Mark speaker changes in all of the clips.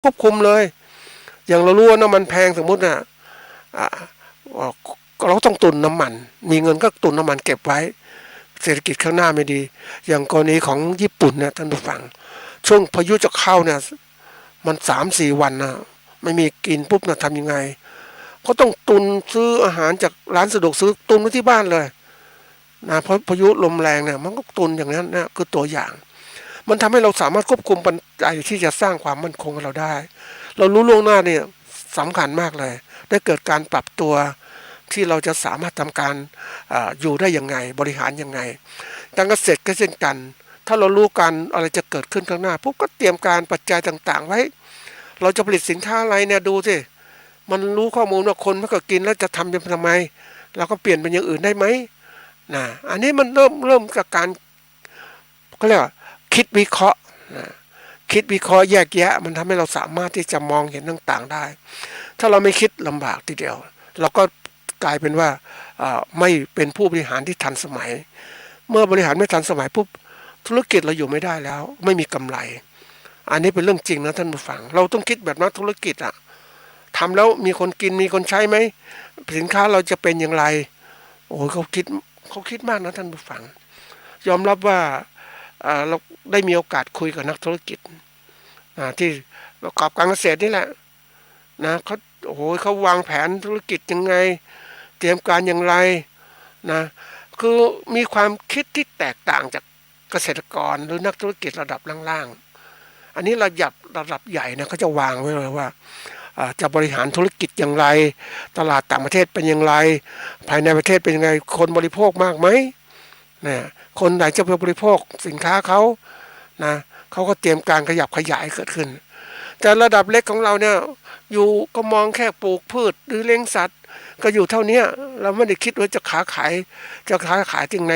Speaker 1: ควบคุมเลยอย่างเรารู้ว่าน้ำมันแพงสมมุติน่ะเราต้องตุนน้ำมันมีเงินก็ตุนน้ำมันเก็บไว้เศรษฐกิจข้างหน้าไม่ดีอย่างกรณีของญี่ปุ่นเนี่ยท่านผู้ฟังช่วงพายุจะเข้าเนี่ยมัน3-4 วันนะไม่มีกินปุ๊บนะทำยังไงก็ต้องตุนซื้ออาหารจากร้านสะดวกซื้อตุนไว้ที่บ้านเลยนะเพราะพายุลมแรงเนี่ยมันก็ตุนอย่างนั้นนะคือตัวอย่างมันทำให้เราสามารถควบคุมปัจจัยที่จะสร้างความมั่นคงให้เราได้เรารู้ล่วงหน้าเนี่ยสำคัญมากเลยได้เกิดการปรับตัวที่เราจะสามารถทำการอยู่ได้ยังไงบริหารยังไงการเกษตรก็เช่นกันถ้าเรารู้กันอะไรจะเกิดขึ้นข้างหน้าปุ๊บก็เตรียมการปัจจัยต่างๆไว้เราจะผลิตสินค้าอะไรเนี่ยดูสิมันรู้ข้อมูลว่าคนมันก็กินแล้วจะทำทำไมเราก็เปลี่ยนเป็นอย่างอื่นได้ไหมนะอันนี้มันเริ่มจากการก็เรียกว่าคิดวิเคราะห์นะคิดวิเคราะห์แยกแยะมันทำให้เราสามารถที่จะมองเห็นต่างๆได้ถ้าเราไม่คิดลำบากทีเดียวเราก็กลายเป็นว่าไม่เป็นผู้บริหารที่ทันสมัยเมื่อบริหารไม่ทันสมัยปุ๊บธุรกิจเราอยู่ไม่ได้แล้วไม่มีกำไรอันนี้เป็นเรื่องจริงนะท่านผู้ฟังเราต้องคิดแบบนักธุรกิจอะทำแล้วมีคนกินมีคนใช้ไหมสินค้าเราจะเป็นอย่างไรโอ้ยเขาคิดมากนะท่านผู้ฟังยอมรับว่าเราได้มีโอกาสคุยกับนักธุรกิจที่ประกอบการเกษตรนี่แหละนะเขาโอ้โหเขาวางแผนธุรกิจยังไงเตรียมการอย่างไรนะคือมีความคิดที่แตกต่างจากเกษตรกรหรือนักธุรกิจระดับล่างๆอันนี้ระดับใหญ่นะเขาจะวางไว้เลยว่าจะบริหารธุรกิจอย่างไรตลาดต่างประเทศเป็นอย่างไรภายในประเทศเป็นยังไงคนบริโภคมากไหมนะคนไหนจะไปบริโภคสินค้าเขานะเขาก็เตรียมการขยับขยายเกิดขึ้นแต่ระดับเล็กของเราเนี่ยอยู่ก็มองแค่ปลูกพืชหรือเลี้ยงสัตว์ก็อยู่เท่านี้เราไม่ได้คิดว่าจะค้าขายที่ไหน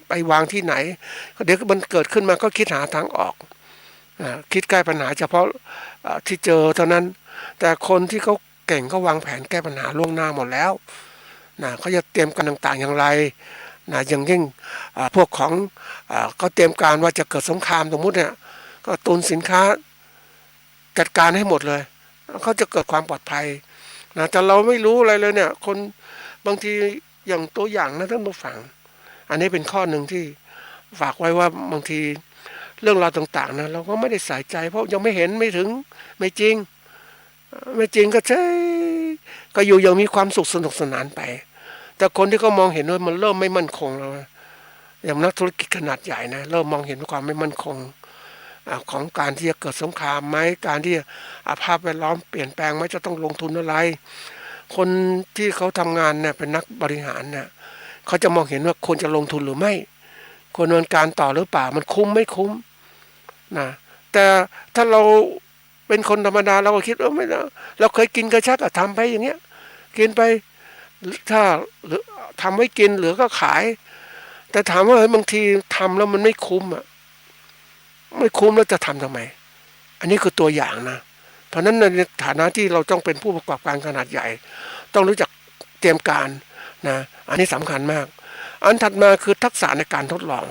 Speaker 1: ไปวางที่ไหนเดี๋ยวมันเกิดขึ้นมาก็คิดหาทางออกคิดแก้ปัญหาเฉพาะที่เจอเท่านั้นแต่คนที่เขาเก่งก็วางแผนแก้ปัญหาล่วงหน้าหมดแล้วนะเขาจะเตรียมการต่างๆอย่างไรนะอย่างยิ่งพวกของเขาเตรียมการว่าจะเกิดสงครามสมมุติเนี่ยก็ตุนสินค้าจัดการให้หมดเลยเขาจะเกิดความปลอดภัยนะแต่เราไม่รู้อะไรเลยเนี่ยคนบางทีอย่างตัวอย่างนะท่านผู้ฟังอันนี้เป็นข้อหนึ่งที่ฝากไว้ว่าบางทีเรื่องราวต่างๆนะเราก็ไม่ได้ใส่ใจเพราะยังไม่เห็นไม่ถึงไม่จริงไม่จริงก็ใช่ก็อยู่อย่างมีความสุขสนุกสนานไปแต่คนที่เขามองเห็นว่ามันเริ่มไม่มั่นคงแล้วอย่างนักธุรกิจขนาดใหญ่นะเริ่มมองเห็นความไม่มั่นคงของการที่จะเกิดสงครามไหมการที่ภาพแวดล้อมเปลี่ยนแปลงไหมจะต้องลงทุนอะไรคนที่เขาทำงานเนี่ยเป็นนักบริหารเนี่ยเขาจะมองเห็นว่าควรจะลงทุนหรือไม่ควรดำเนินการต่อหรือเปล่ามันคุ้มไม่คุ้มนะแต่ถ้าเราเป็นคนธรรมดาเราก็คิดว่าไม่เราเคยกินกระชักทำไปอย่างเงี้ยกินไปถ้าหรือทำไว้กินเหลือก็ขายแต่ถามว่าบางทีทำแล้วมันไม่คุ้มไม่คุ้มแล้วจะทำทำไมอันนี้คือตัวอย่างนะเพราะนั้นในฐานะที่เราต้องเป็นผู้ประกอบการขนาดใหญ่ต้องรู้จักเตรียมการนะอันนี้สำคัญมากอันถัดมาคือทักษะในการทดลอง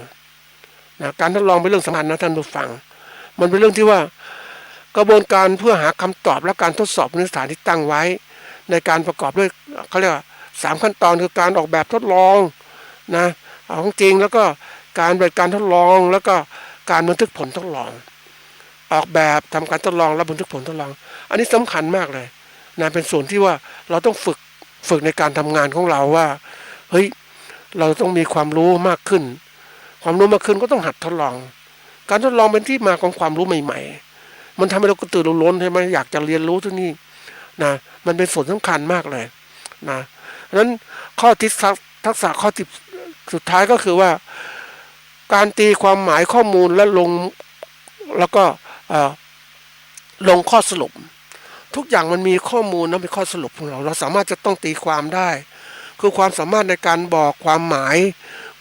Speaker 1: นะการทดลองเป็นเรื่องสำคัญนะท่านผู้ฟังมันเป็นเรื่องที่ว่ากระบวนการเพื่อหาคำตอบและการทดสอบในสถานที่ตั้งไว้ในการประกอบด้วยเขาเรียกว่า3 ขั้นตอนคือการออกแบบทดลองนะของจริงแล้วก็การทดลองแล้วก็การบันทึกผลทดลองออกแบบทำการทดลองและบันทึกผลทดลองอันนี้สำคัญมากเลยนะเป็นส่วนที่ว่าเราต้องฝึกในการทำงานของเราว่าเฮ้ยเราต้องมีความรู้มากขึ้นความรู้มากขึ้นก็ต้องหัดทดลองการทดลองเป็นที่มาของความรู้ใหม่ๆมันทำให้เรากระตือรือร้นใช่ไหมอยากจะเรียนรู้ที่นี่นะมันเป็นส่วนสำคัญมากเลยนะดังนั้นข้อที่ทักษะข้อที่สุดท้ายก็คือว่าการตีความหมายข้อมูลและแล้วก็ลงข้อสรุปทุกอย่างมันมีข้อมูลนะเป็นข้อสรุปของเราสามารถจะต้องตีความได้คือความสามารถในการบอกความหมาย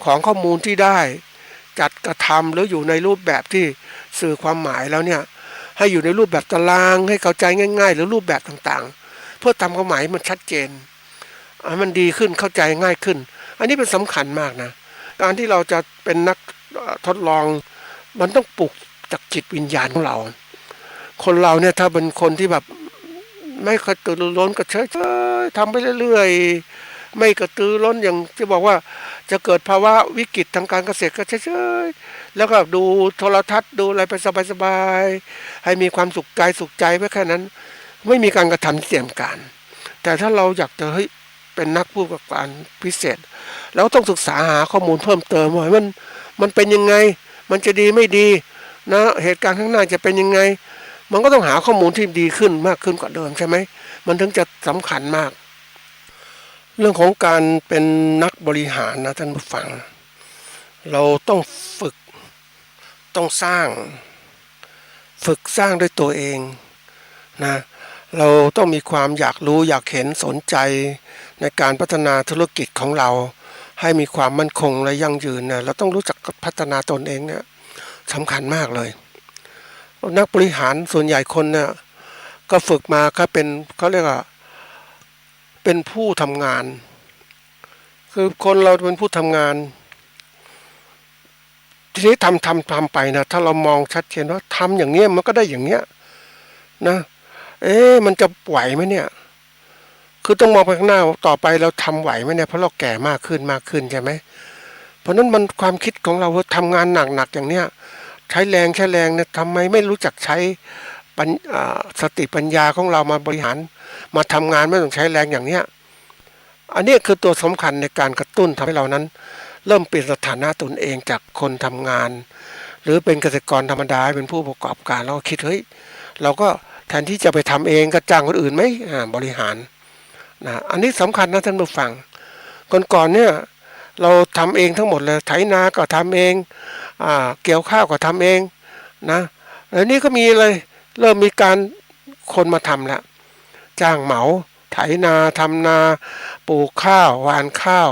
Speaker 1: ของข้อมูลที่ได้จัดกระทำหรืออยู่ในรูปแบบที่สื่อความหมายแล้วเนี่ยให้อยู่ในรูปแบบตารางให้เข้าใจง่ายๆหรือรูปแบบต่างๆเพื่อทำความหมายมันชัดเจนให้มันดีขึ้นเข้าใจง่ายขึ้นอันนี้เป็นสำคัญมากนะการที่เราจะเป็นนักทดลองมันต้องปลุกจากจิตวิญญาณของเรา คนเราเนี่ยถ้าเป็นคนที่แบบไม่กระตือรือร้นก็เฉยๆทำไปเรื่อยๆไม่กระตือร้นอย่างที่บอกว่าจะเกิดภาวะวิกฤตทางการเกษตรก็เฉยๆแล้วก็ดูโทรทัศน์ดูอะไรไปสบายๆให้มีความสุขใจไว้แค่นั้นไม่มีการกระทำที่เตรียมการแต่ถ้าเราอยากจะเฮ้ยเป็นนักผู้ประกอบการพิเศษเราต้องศึกษาหาข้อมูลเพิ่มเติมว่ามันเป็นยังไงมันจะดีไม่ดีนะเหตุการณ์ข้างหน้าจะเป็นยังไงมันก็ต้องหาข้อมูลที่ดีขึ้นมากขึ้นกว่าเดิมใช่ไหมมันถึงจะสำคัญมากเรื่องของการเป็นนักบริหารนะท่านผู้ฟังเราต้องฝึกต้องฝึกสร้างด้วยตัวเองนะเราต้องมีความอยากรู้อยากเห็นสนใจในการพัฒนาธุรกิจของเราให้มีความมั่นคงและยั่งยืนนะเราต้องรู้จักพัฒนาตนเองเนี่ยสำคัญมากเลยนักบริหารส่วนใหญ่คนเนี่ยก็ฝึกมาก็เป็นเขาเรียกว่าเป็นผู้ทำงานคือคนเราเป็นผู้ทำงานทีนี้ทำไปนะถ้าเรามองชัดเจนว่าทำอย่างเนี้ยมันก็ได้อย่างเนี้ยนะมันจะไหวไหมเนี่ยคือต้องมองไปข้างหน้าต่อไปเราทำไหวไหมเนี่ยเพราะเราแก่มากขึ้นใช่ไหมเพราะนั้นมันความคิดของเราว่าทำงานหนักอย่างเนี้ยใช้แรงเนี่ยทำไมไม่รู้จักใช้สติปัญญาของเรามาบริหารมาทำงานไม่ต้องใช้แรงอย่างเนี้ยอันนี้คือตัวสำคัญในการกระตุ้นทำให้เรานั้นเริ่มเปลี่ยนสถานะตนเองจากคนทำงานหรือเป็นเกษตรกรธรรมดาเป็นผู้ประกอบการเราก็คิดเฮ้ยเราก็แทนที่จะไปทำเองก็จ้างคนอื่นไหมบริหารนะอันนี้สำคัญนะท่านผู้ฟังก่อนเนี่ยเราทำเองทั้งหมดเลยไถนาก็ทำเองเกี่ยวข้าวก็ทำเองนะแล้วนี้ก็มีเลยเริ่มมีการคนมาทำแล้วจ้างเหมาไถนาทำนาปลูกข้าวหว่านข้าว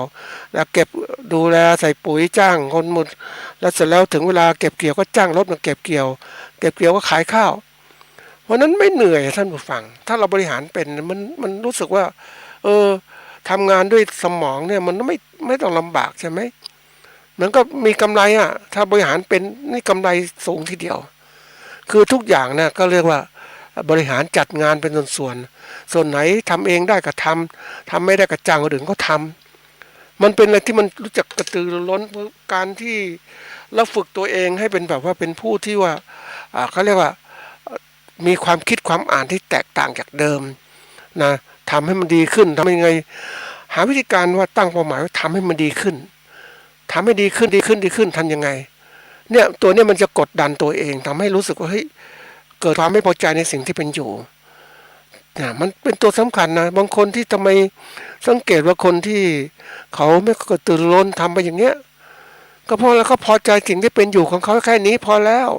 Speaker 1: แล้วเก็บดูแลใส่ปุ๋ยจ้างคนหมดแล้วเสร็จแล้วถึงเวลาเก็บเกี่ยวก็จ้างรถมาเก็บเกี่ยวก็ขายข้าวเพราะนั้นไม่เหนื่อยท่านผู้ฟังถ้าเราบริหารเป็นมันรู้สึกว่าทำงานด้วยสมองเนี่ยมันไม่ต้องลำบากใช่ไหมมันก็มีกำไรถ้าบริหารเป็นนี่กำไรสูงทีเดียวคือทุกอย่างนะก็เรียกว่าบริหารจัดงานเป็นส่วนไหนทำเองได้ก็ทำไม่ได้ก็จ้างคนอื่นก็ทำมันเป็นอะไรที่มันรู้จักกระตือรือร้นการที่เราฝึกตัวเองให้เป็นแบบว่าเป็นผู้ที่ว่าเขาเรียกว่ามีความคิดความอ่านที่แตกต่างจากเดิมนะทำให้มันดีขึ้นทำยังไงหาวิธีการว่าตั้งเป้าหมายว่าทำให้มันดีขึ้นทำให้ดีขึ้นทำยังไงเนี่ยตัวนี้มันจะกดดันตัวเองทำให้รู้สึกว่าเฮ้ยเกิดความไม่พอใจในสิ่งที่เป็นอยู่มันเป็นตัวสำคัญนะบางคนที่ทำไมสังเกตว่าคนที่เขาไม่กระตือรือร้นทำไปอย่างเงี้ยก็เพราะแล้วเขาพอใจสิ่งที่เป็นอยู่ของเขาแค่นี้พอแล้ว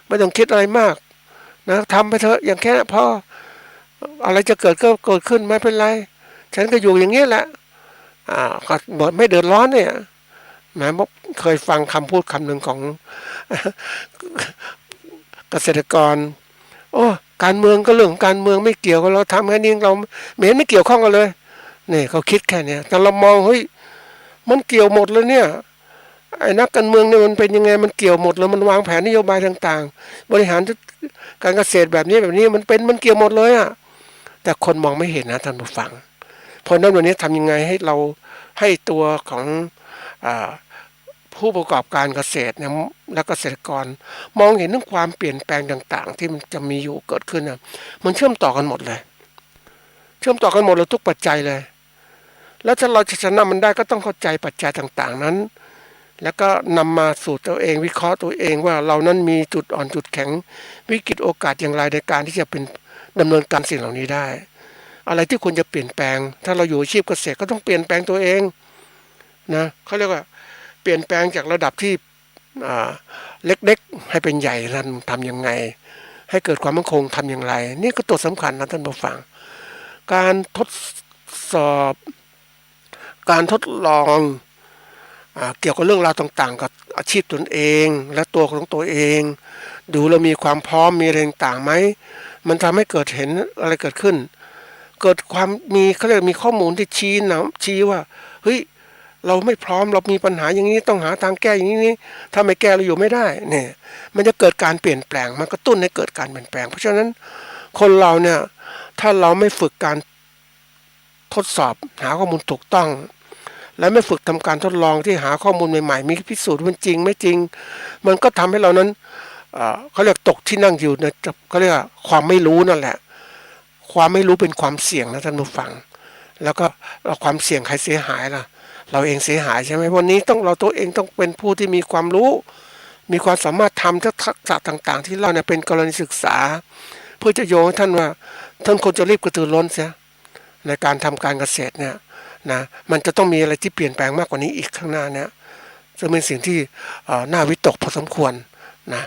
Speaker 1: ไม่ต้องคิดอะไรมากนะทำไปเถอะอย่างแค่พออะไรจะเกิดก็เกิดขึ้นไม่เป็นไรฉันก็อยู่อย่างเงี้ยแหละก็ไม่เดือดร้อนเนี่ยแม้เคยฟังคำพูดคำหนึ่งของเกษตรกรโอ้การเมืองก็เรื่องของการเมืองไม่เกี่ยวกับเราทำแค่นี้เราไม่เกี่ยวข้องกันเลยนี่เขาคิดแค่นี้แต่เรามองเฮ้ยมันเกี่ยวหมดเลยเนี่ยไอ้นักการเมืองเนี่ยมันเป็นยังไงมันเกี่ยวหมดเลยมันวางแผนนโยบายต่างๆบริหารการเกษตรแบบนี้มันเกี่ยวหมดเลยแต่คนมองไม่เห็นนะท่านผู้ฟังเพราะนั้นวันนี้ทำยังไงให้เราให้ตัวของผู้ประกอบการเกษตรเนี่ยและเกษตรกรมองเห็นถึงความเปลี่ยนแปลงต่างๆที่มันจะมีอยู่เกิดขึ้นมันเชื่อมต่อกันหมดเลยทุกปัจจัยเลยแล้วถ้าเราจะชนะมันได้ก็ต้องเข้าใจปัจจัยต่างๆนั้นแล้วก็นำมาสู่ตัวเองวิเคราะห์ตัวเองว่าเรานั้นมีจุดอ่อนจุดแข็งวิกฤตโอกาสอย่างไรในการที่จะเป็นดำเนินการสิ่งเหล่านี้ได้อะไรที่ควรจะเปลี่ยนแปลงถ้าเราอยู่อาชีพเกษตรก็ต้องเปลี่ยนแปลงตัวเองนะเขาเรียกว่าเปลี่ยนแปลงจากระดับที่เล็กๆให้เป็นใหญ่นั้นทำยังไงให้เกิดความมั่นคงทำอย่างไรนี่ก็ตัวสำคัญนะท่านผู้ฟังการทดสอบการทดลองเกี่ยวกับเรื่องราวต่างๆกับอาชีพตนเองและตัวของตัวเองดูแล้วมีความพร้อมมีอะไรต่างๆไหมมันทำให้เกิดเห็นอะไรเกิดขึ้นเกิดความมีเขาเรียกมีข้อมูลที่ชี้ว่าเฮ้ย เราไม่พร้อมเรามีปัญหาอย่างนี้ต้องหาทางแก้อย่างนี้ถ้าไม่แก้เราอยู่ไม่ได้เนี่ยมันจะเกิดการเปลี่ยนแปลงมันกระตุ้นให้เกิดการเปลี่ยนแปลงเพราะฉะนั้นคนเราเนี่ยถ้าเราไม่ฝึกการทดสอบหาข้อมูลถูกต้องและไม่ฝึกทำการทดลองที่หาข้อมูลใหม่ๆมีพิสูจน์ว่ามันจริงไม่จริงมันก็ทำให้เรานั้นเขาเรียกตกที่นั่งอยู่ในเขาเรียกความไม่รู้นั่นแหละความไม่รู้เป็นความเสี่ยงนะท่านผู้ฟังแล้วก็ความเสี่ยงใครเสียหายล่ะเราเองเสียหายใช่ไหมวันนี้เราตัวเองต้องเป็นผู้ที่มีความรู้มีความสามารถทำทักษะต่างๆที่เราเนี่ยเป็นกรณีศึกษาเพื่อจะโยงให้ท่านว่าท่านควรจะรีบกระตือร้นเสียในการทำการเกษตรเนี่ยนะมันจะต้องมีอะไรที่เปลี่ยนแปลงมากกว่านี้อีกข้างหน้าเนี่ยจะเป็นสิ่งที่น่าวิตกพอสมควรนะ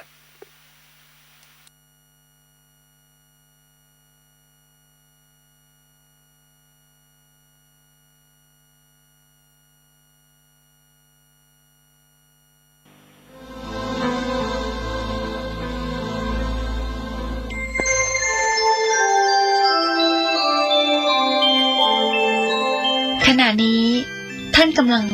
Speaker 2: ขณะนี้ท่านกำลัง